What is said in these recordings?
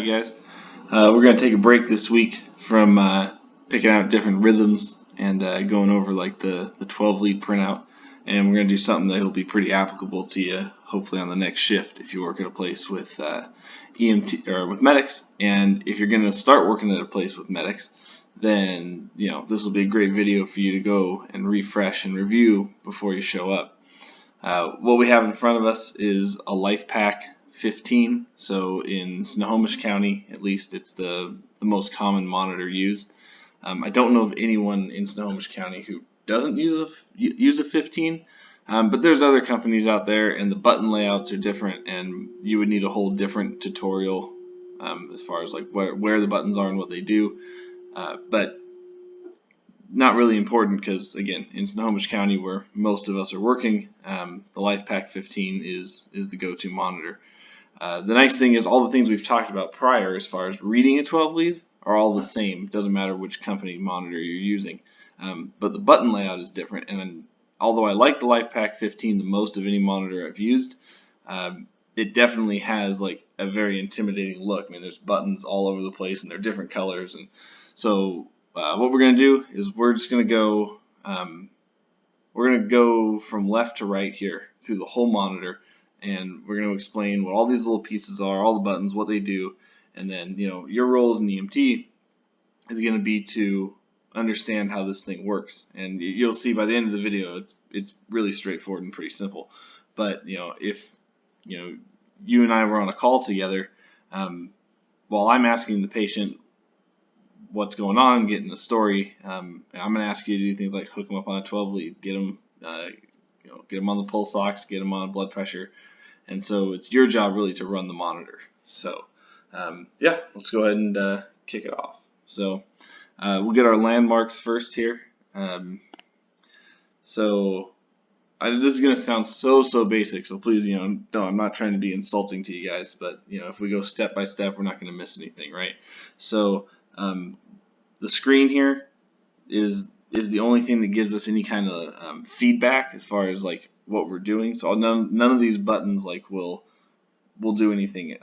guys. We're going to take a break this week from picking out different rhythms and going over like the 12 lead printout. And we're going to do something that will be pretty applicable to you, hopefully on the next shift if you work at a place with EMT or with medics. And if you're going to start working at a place with medics, then this will be a great video for you to go and refresh and review before you show up. What we have in front of us is a LifePak 15. So in Snohomish County, at least, it's the most common monitor used. I don't know of anyone in Snohomish County who doesn't use a 15, but there's other companies out there, and the button layouts are different, and you would need a whole different tutorial as far as like where the buttons are and what they do. But not really important because, again, in Snohomish County where most of us are working, the LifePak 15 is the go-to monitor. The nice thing is all the things we've talked about prior as far as reading a 12 lead are all the same. It doesn't matter which company monitor you're using. But the button layout is different, and although I like the LifePak 15 the most of any monitor I've used, it definitely has like a very intimidating look. I mean, there's buttons all over the place and they're different colors, and so what we're going to do is we're just going to go from left to right here through the whole monitor, and we're going to explain what all these little pieces are, all the buttons, what they do, and then your role as an EMT is going to be to understand how this thing works. And you'll see by the end of the video it's really straightforward and pretty simple. But if you and I were on a call together, while I'm asking the patient what's going on, getting the story, I'm going to ask you to do things like hook them up on a 12 lead, get them on the pulse ox, get them on blood pressure, and so it's your job really to run the monitor. So yeah, let's go ahead and kick it off. So we'll get our landmarks first here. This is going to sound so basic, so please, I'm not trying to be insulting to you guys, but if we go step by step, we're not going to miss anything, right? So the screen here is the only thing that gives us any kind of feedback as far as like what we're doing. So none of these buttons like will do anything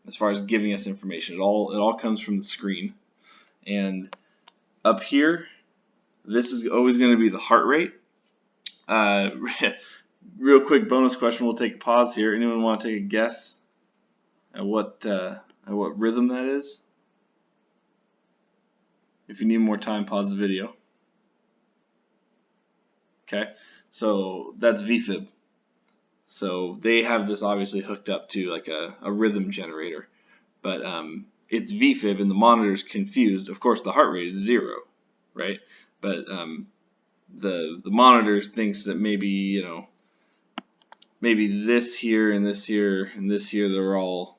as far as giving us information. It all comes from the screen. And up here, this is always going to be the heart rate. Real quick bonus question. We'll take a pause here. Anyone want to take a guess at what rhythm that is? If you need more time, pause the video. Okay, so that's VFib. So they have this obviously hooked up to like a rhythm generator, but it's VFib and the monitor's confused. Of course, the heart rate is 0, right? But the monitor thinks that maybe maybe this here and this here and this here, they're all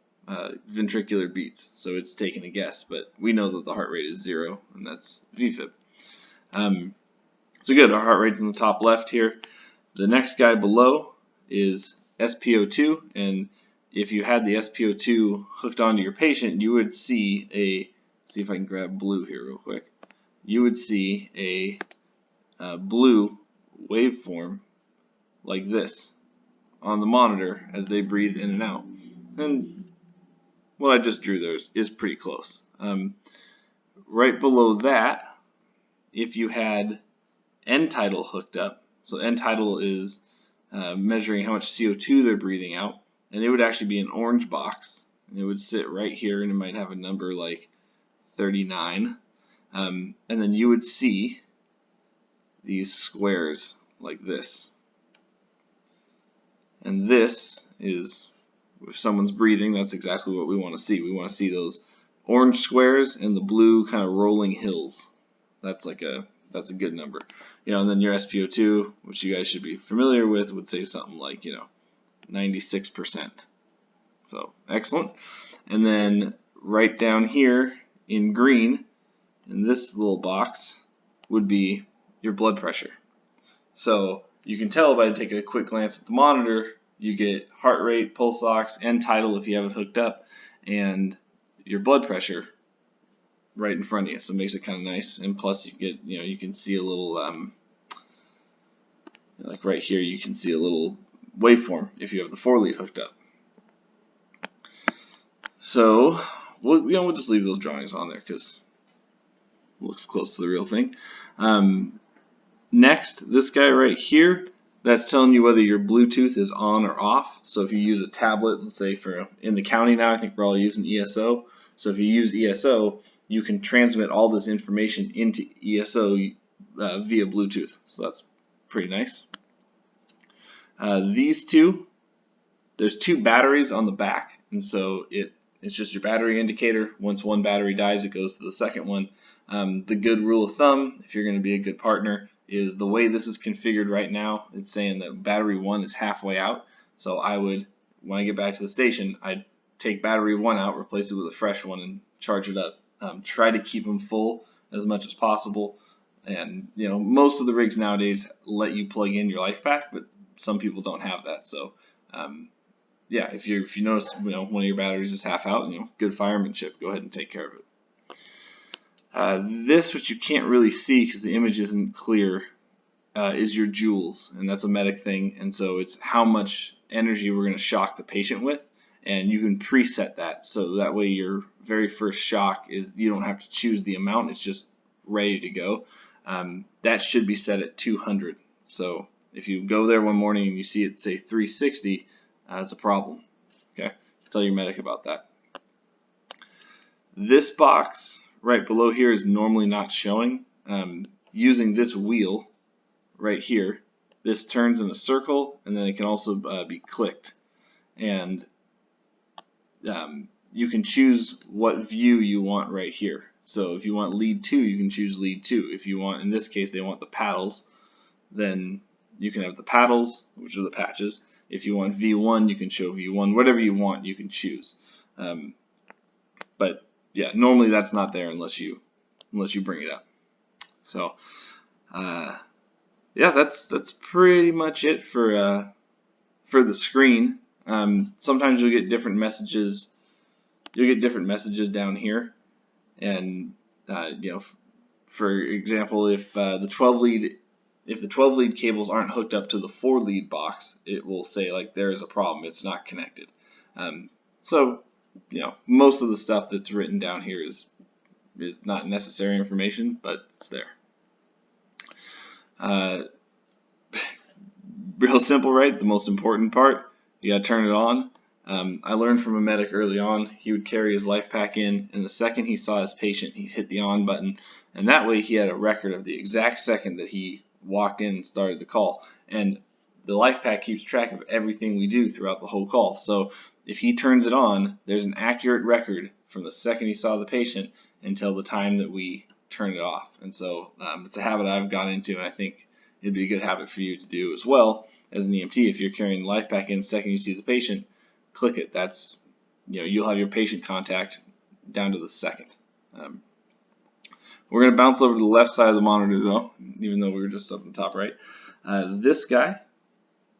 ventricular beats, so it's taking a guess, but we know that the heart rate is 0, and that's VFib. So good, our heart rate's in the top left here. The next guy below is SpO2, and if you had the SpO2 hooked onto your patient, you would see see if I can grab blue here real quick. You would see a blue waveform like this on the monitor as they breathe in and out. And what I just drew there is pretty close. Right below that, if you had end tidal hooked up, so end tidal is measuring how much CO2 they're breathing out, and it would actually be an orange box, and it would sit right here, and it might have a number like 39, and then you would see these squares like this, and this is, if someone's breathing, that's exactly what we want to see. We want to see those orange squares and the blue kind of rolling hills. That's a good number. And then your SpO2, which you guys should be familiar with, would say something like 96%. So excellent. And then right down here in green, in this little box, would be your blood pressure. So you can tell by taking a quick glance at the monitor, you get heart rate, pulse ox, end tidal if you have it hooked up, and your blood pressure right in front of you. So it makes it kind of nice. And plus you get, you can see a little, like right here, you can see a little waveform if you have the 4 lead hooked up. So we'll just leave those drawings on there because it looks close to the real thing. Next, this guy right here, that's telling you whether your Bluetooth is on or off. So if you use a tablet, let's say for in the county now, I think we're all using ESO. So if you use ESO, you can transmit all this information into ESO via Bluetooth. So that's pretty nice. These two, there's two batteries on the back, and so it's just your battery indicator. Once one battery dies, it goes to the second one. The good rule of thumb, if you're going to be a good partner, is the way this is configured right now, it's saying that battery 1 is halfway out. So I would, when I get back to the station, I'd take battery 1 out, replace it with a fresh one, and charge it up. Try to keep them full as much as possible. And most of the rigs nowadays let you plug in your LifePak, but some people don't have that. So yeah, if you notice one of your batteries is half out, good firemanship, go ahead and take care of it. This, which you can't really see because the image isn't clear, is your joules, and that's a medic thing, and so it's how much energy we're going to shock the patient with, and you can preset that, so that way your very first shock is, you don't have to choose the amount, it's just ready to go. That should be set at 200, so if you go there one morning and you see it say 360, it's a problem. Okay, tell your medic about that. This box right below here is normally not showing. Using this wheel right here, this turns in a circle, and then it can also be clicked. And you can choose what view you want right here. So if you want lead 2, you can choose lead 2. If you want, in this case, they want the paddles, then you can have the paddles, which are the patches. If you want V1, you can show V1. Whatever you want, you can choose. But yeah, normally that's not there unless you bring it up. So yeah, that's pretty much it for the screen. Sometimes you'll get different messages. You'll get different messages down here, and for example, if the 12 lead cables aren't hooked up to the 4 lead box, it will say like there's a problem, it's not connected. So most of the stuff that's written down here is not necessary information, but it's there. Real simple, right? The most important part, you gotta turn it on. I learned from a medic early on, he would carry his LifePak in, and the second he saw his patient, he'd hit the on button, and that way he had a record of the exact second that he walked in and started the call. And the LifePak keeps track of everything we do throughout the whole call. So if he turns it on, there's an accurate record from the second he saw the patient until the time that we turn it off. And so it's a habit I've got into, and I think it'd be a good habit for you to do as well as an EMT. If you're carrying the LifePak in the second you see the patient, click it. That's, you'll have your patient contact down to the second. We're going to bounce over to the left side of the monitor though, even though we were just up in the top right. This guy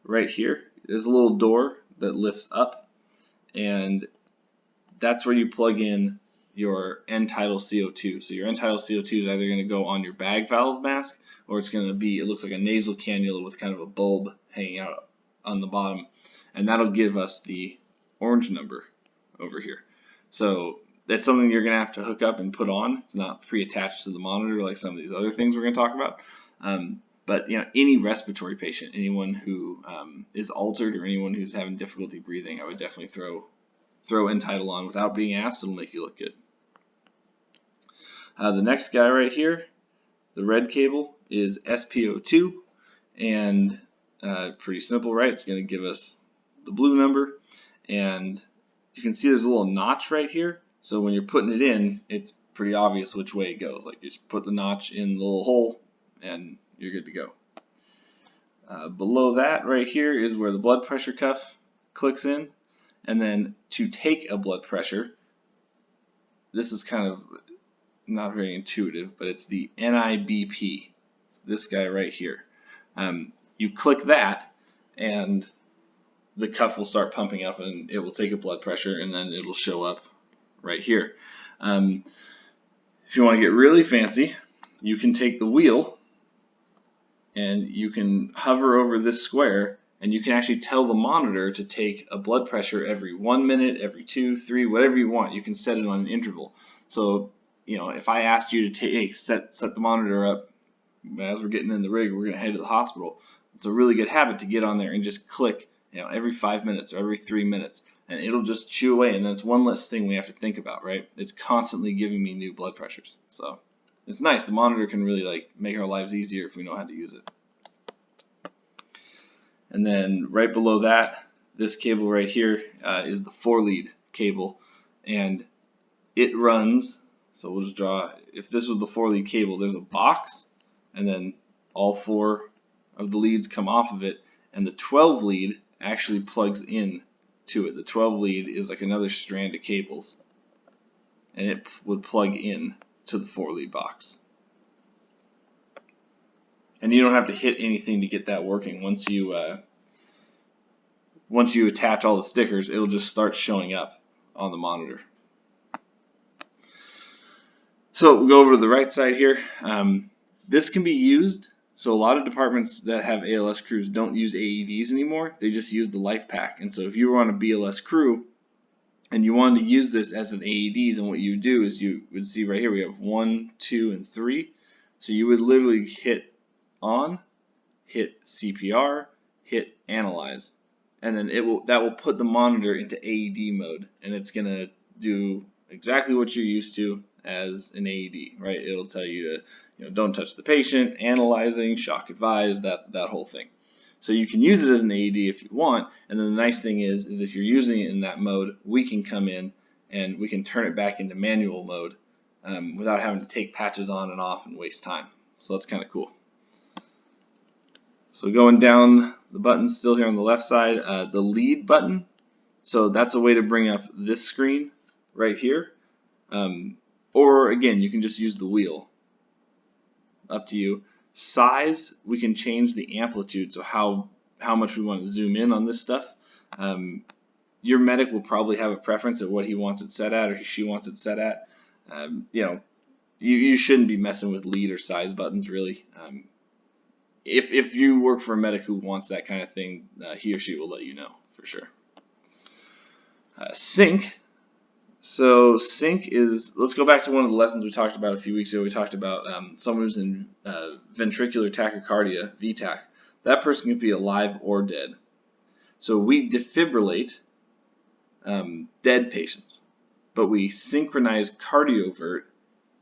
right here is a little door that lifts up, and that's where you plug in your end-tidal CO2. So your end-tidal CO2 is either going to go on your bag valve mask, or it's going to be, it looks like a nasal cannula with kind of a bulb hanging out on the bottom, and that'll give us the orange number over here. So that's something you're going to have to hook up and put on. It's not pre-attached to the monitor like some of these other things we're going to talk about. But any respiratory patient, anyone who is altered or anyone who's having difficulty breathing, I would definitely throw end-tidal on without being asked. It'll make you look good. The next guy right here, the red cable, is SPO2, and pretty simple, right? It's going to give us the blue number, and you can see there's a little notch right here. So when you're putting it in, it's pretty obvious which way it goes. Like you just put the notch in the little hole, and you're good to go. Below that right here is where the blood pressure cuff clicks in, and then to take a blood pressure, this is kind of not very intuitive, but it's the NIBP. It's this guy right here. You click that, and the cuff will start pumping up, and it will take a blood pressure, and then it'll show up right here. If you want to get really fancy, you can take the wheel and you can hover over this square, and you can actually tell the monitor to take a blood pressure every 1 minute, every 2, 3, whatever you want. You can set it on an interval. So, if I asked you to set the monitor up as we're getting in the rig, we're going to head to the hospital. It's a really good habit to get on there and just click, every 5 minutes or every 3 minutes, and it'll just chew away, and that's one less thing we have to think about, right? It's constantly giving me new blood pressures. So it's nice. The monitor can really make our lives easier if we know how to use it. And then right below that, this cable right here is the 4-lead cable, and it runs. So we'll just draw, if this was the 4-lead cable, there's a box, and then all 4 of the leads come off of it, and the 12-lead actually plugs in to it. The 12-lead is like another strand of cables, and it would plug in to the 4-lead box. And you don't have to hit anything to get that working. Once you attach all the stickers, it'll just start showing up on the monitor. So we'll go over to the right side here. This can be used. So a lot of departments that have ALS crews don't use AEDs anymore. They just use the LifePak. And so if you were on a BLS crew and you wanted to use this as an AED, then what you would do is you would see right here we have 1, 2, and 3. So you would literally hit on, hit CPR, hit analyze, and then that will put the monitor into AED mode, and it's gonna do exactly what you're used to as an AED, right? It'll tell you to don't touch the patient, analyzing, shock advised, that whole thing. So you can use it as an AED if you want, and then the nice thing is if you're using it in that mode, we can come in and we can turn it back into manual mode without having to take patches on and off and waste time. So that's kind of cool. So going down the buttons still here on the left side, the lead button. So that's a way to bring up this screen right here. Or again, you can just use the wheel. Up to you. Size, we can change the amplitude, so how much we want to zoom in on this stuff. Your medic will probably have a preference of what he wants it set at or she wants it set at. You shouldn't be messing with lead or size buttons really. If you work for a medic who wants that kind of thing, he or she will let you know for sure. Sync. So sync is, let's go back to one of the lessons we talked about a few weeks ago. We talked about someone who's in ventricular tachycardia, VTAC. That person can be alive or dead. So we defibrillate dead patients, but we synchronize cardiovert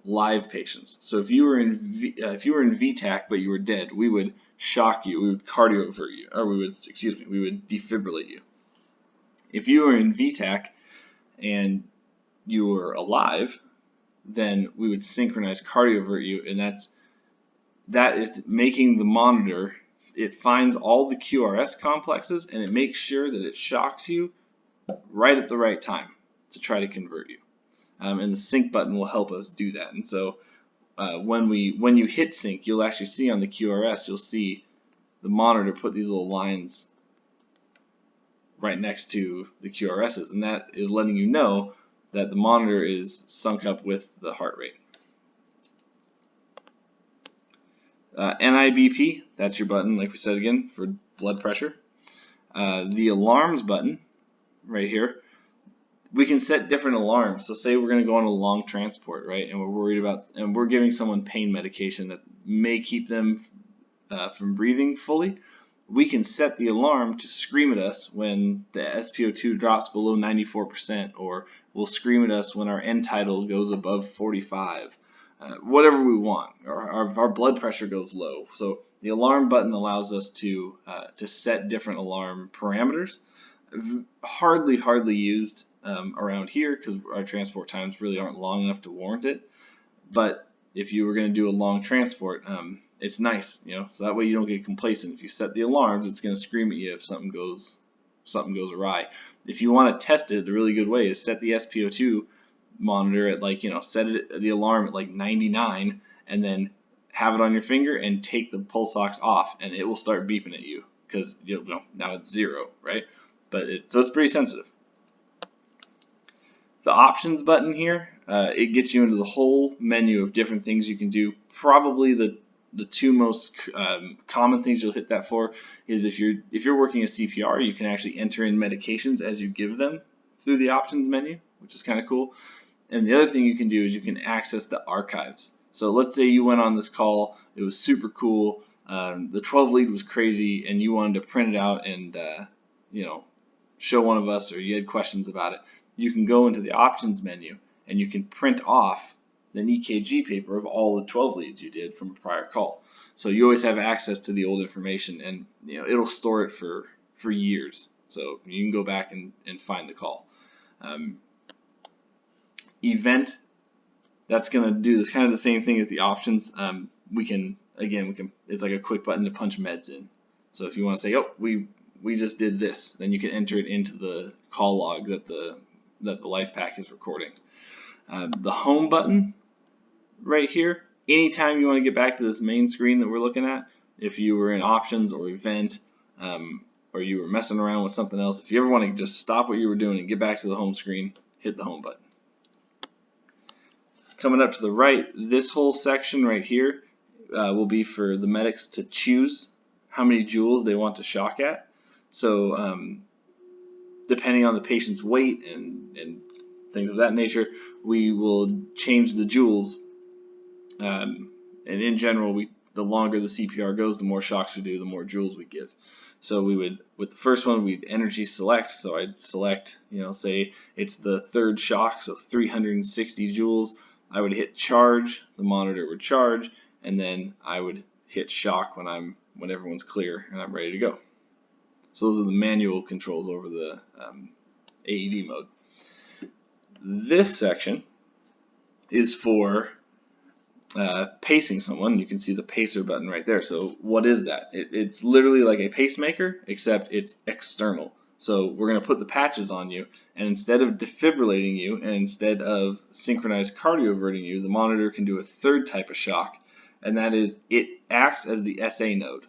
live patients. So if you were in VTAC but you were dead, we would shock you, we would cardiovert you, or we would defibrillate you. If you were in VTAC and you were alive, then we would synchronize cardiovert you, and that is making the monitor, it finds all the QRS complexes and it makes sure that it shocks you right at the right time to try to convert you. And the sync button will help us do that. And so when you hit sync, you'll actually see on the QRS, you'll see the monitor put these little lines right next to the QRSs, and that is letting you know that the monitor is sunk up with the heart rate. NIBP, that's your button, like we said again, for blood pressure. The alarms button right here, we can set different alarms. So say we're going to go on a long transport, right, and we're worried about, and we're giving someone pain medication that may keep them from breathing fully. We can set the alarm to scream at us when the SpO2 drops below 94%, or will scream at us when our end tidal goes above 45, whatever we want, or our blood pressure goes low. So the alarm button allows us to set different alarm parameters. Hardly used around here because our transport times really aren't long enough to warrant it. But if you were going to do a long transport, it's nice, so that way you don't get complacent. If you set the alarms, it's going to scream at you if something goes awry. If you want to test it, the really good way is set the SpO2 monitor at set the alarm at 99, and then have it on your finger and take the pulse ox off, and it will start beeping at you because now it's 0, right? But so it's pretty sensitive. The options button here, it gets you into the whole menu of different things you can do. Probably the the two most common things you'll hit that for is if you're working a CPR, you can actually enter in medications as you give them through the options menu, which is kind of cool. And the other thing you can do is you can access the archives. So let's say you went on this call, it was super cool, the 12 lead was crazy, and you wanted to print it out and show one of us, or you had questions about it. You can go into the options menu and you can print off an EKG paper of all the 12 leads you did from a prior call. So you always have access to the old information, and it'll store it for years. So you can go back and find the call. Event, that's going to do kind of the same thing as the options. We can it's like a quick button to punch meds in. So if you want to say, oh, we just did this, then you can enter it into the call log that the LifePak is recording. The home button right here, anytime you want to get back to this main screen that we're looking at, if you were in options or event, or you were messing around with something else, if you ever want to just stop what you were doing and get back to the home screen, hit the home button. Coming up to the right, this whole section right here will be for the medics to choose how many joules they want to shock at. So depending on the patient's weight and things of that nature, we will change the joules. And in general, the longer the CPR goes, the more shocks we do, the more joules we give. So we would, with the first one, we'd energy select. So I'd select, say it's the third shock, so 360 joules. I would hit charge, the monitor would charge, and then I would hit shock when everyone's clear and I'm ready to go. So those are the manual controls over the AED mode. This section is for pacing someone. You can see the pacer button right there. So what is that? It's literally like a pacemaker, except it's external. So we're going to put the patches on you, and instead of defibrillating you and instead of synchronized cardioverting you, the monitor can do a third type of shock, and that is it acts as the SA node.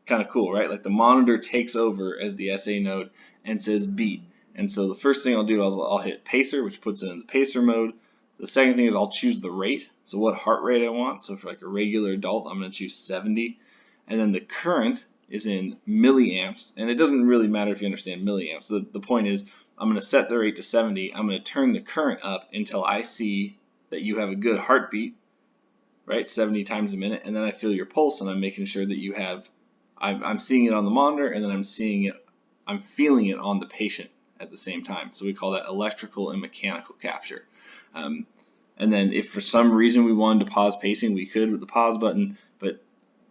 Kind of cool, right? Like the monitor takes over as the SA node and says beat. And so the first thing I'll do is I'll hit pacer, which puts it in the pacer mode. The second thing is I'll choose the rate, so what heart rate I want. So for like a regular adult, I'm going to choose 70. And then the current is in milliamps, and it doesn't really matter if you understand milliamps. The point is I'm going to set the rate to 70. I'm going to turn the current up until I see that you have a good heartbeat, right, 70 times a minute, and then I feel your pulse, and I'm making sure that you have, I'm seeing it on the monitor, and then I'm feeling it on the patient at the same time. So we call that electrical and mechanical capture. And then if for some reason we wanted to pause pacing, we could with the pause button, but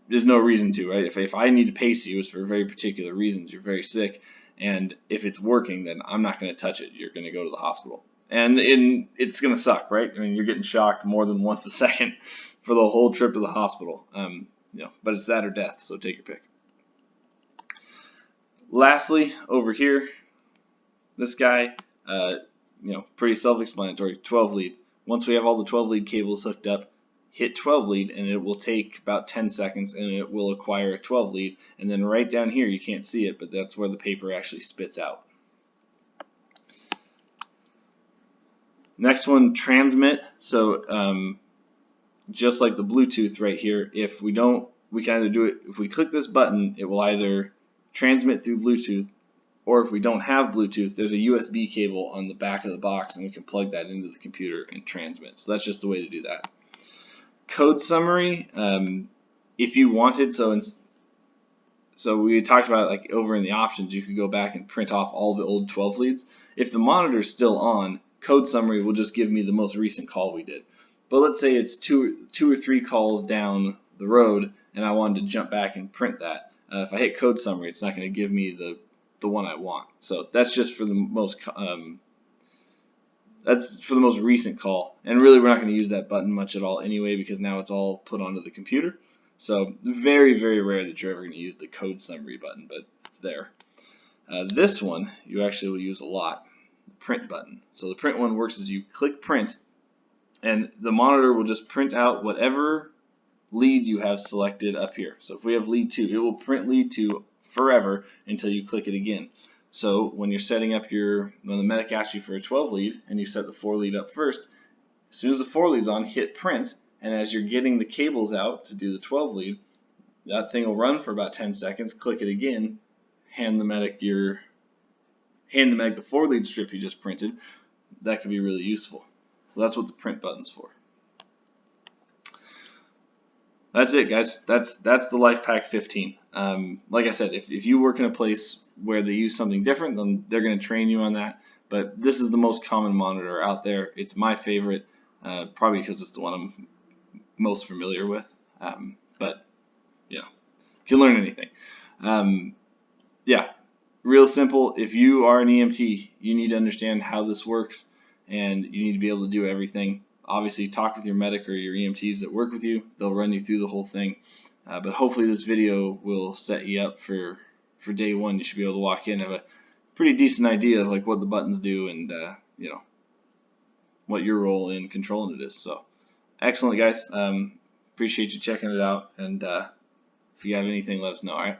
there's no reason to, right? If I need to pace you, it's for very particular reasons. You're very sick, and if it's working, then I'm not going to touch it. You're going to go to the hospital, and it's going to suck, right? I mean, you're getting shocked more than once a second for the whole trip to the hospital. But it's that or death, so take your pick. Lastly, over here, this guy, pretty self-explanatory, 12 lead. Once we have all the 12 lead cables hooked up, hit 12 lead, and it will take about 10 seconds, and it will acquire a 12 lead. And then right down here, you can't see it, but that's where the paper actually spits out. Next one, transmit. So just like the Bluetooth right here, if we can either do it, if we click this button, it will either transmit through Bluetooth, or if we don't have Bluetooth, there's a USB cable on the back of the box, and we can plug that into the computer and transmit. So that's just the way to do that. Code summary, if you wanted, so we talked about like over in the options, you could go back and print off all the old 12 leads. If the monitor is still on, code summary will just give me the most recent call we did. But let's say it's two or three calls down the road, and I wanted to jump back and print that. If I hit code summary, it's not going to give me the one I want. So that's just for the most recent call, and really we're not going to use that button much at all anyway, because now it's all put onto the computer. So very, very rare that you're ever going to use the code summary button, but it's there. This one you actually will use a lot, the print button. So the print one works as you click print, and the monitor will just print out whatever lead you have selected up here. So if we have lead 2, it will print lead 2 forever until you click it again. So when you're setting up when the medic asks you for a 12 lead and you set the 4 lead up first, as soon as the 4 lead's on, hit print, and as you're getting the cables out to do the 12 lead, that thing will run for about 10 seconds, click it again, hand the medic the 4 lead strip you just printed. That could be really useful. So that's what the print button's for. That's it, guys. That's the LifePak 15. Like I said, if you work in a place where they use something different, then they're going to train you on that. But this is the most common monitor out there. It's my favorite, probably because it's the one I'm most familiar with. But you know, you can learn anything. Yeah, real simple. If you are an EMT, you need to understand how this works, and you need to be able to do everything. Obviously, talk with your medic or your EMTs that work with you. They'll run you through the whole thing. But hopefully this video will set you up for day one. You should be able to walk in and have a pretty decent idea of like what the buttons do and you know, what your role in controlling it is. So excellent, guys. Appreciate you checking it out. And if you have anything, let us know. All right.